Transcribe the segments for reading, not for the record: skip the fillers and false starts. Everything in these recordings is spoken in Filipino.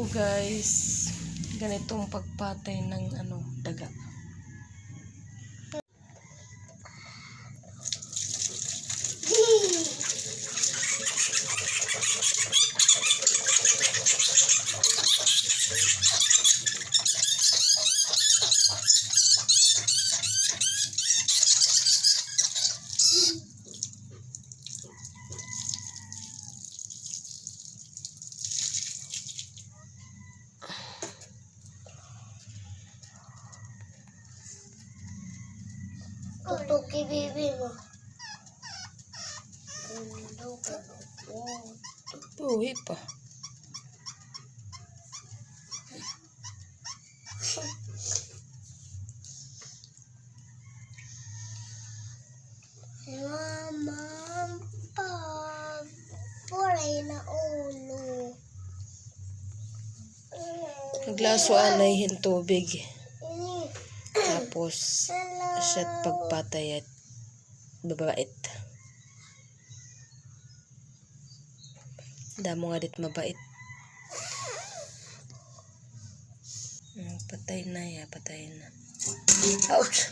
guys, ganitong pagpatay ng daga. Tutuki bibi mo. Uwi pa. Mama, puray na ulo. Naglaso anay tubig. Tapos siya't pagpatay at babait. Damo nga dit mabait. Patay na ya, patay na. Ouch!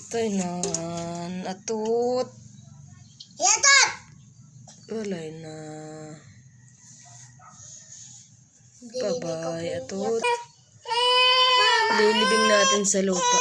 Patay na. Atut! Yatot! Walay na. Bye-bye, atut. Lilibing natin sa lupa.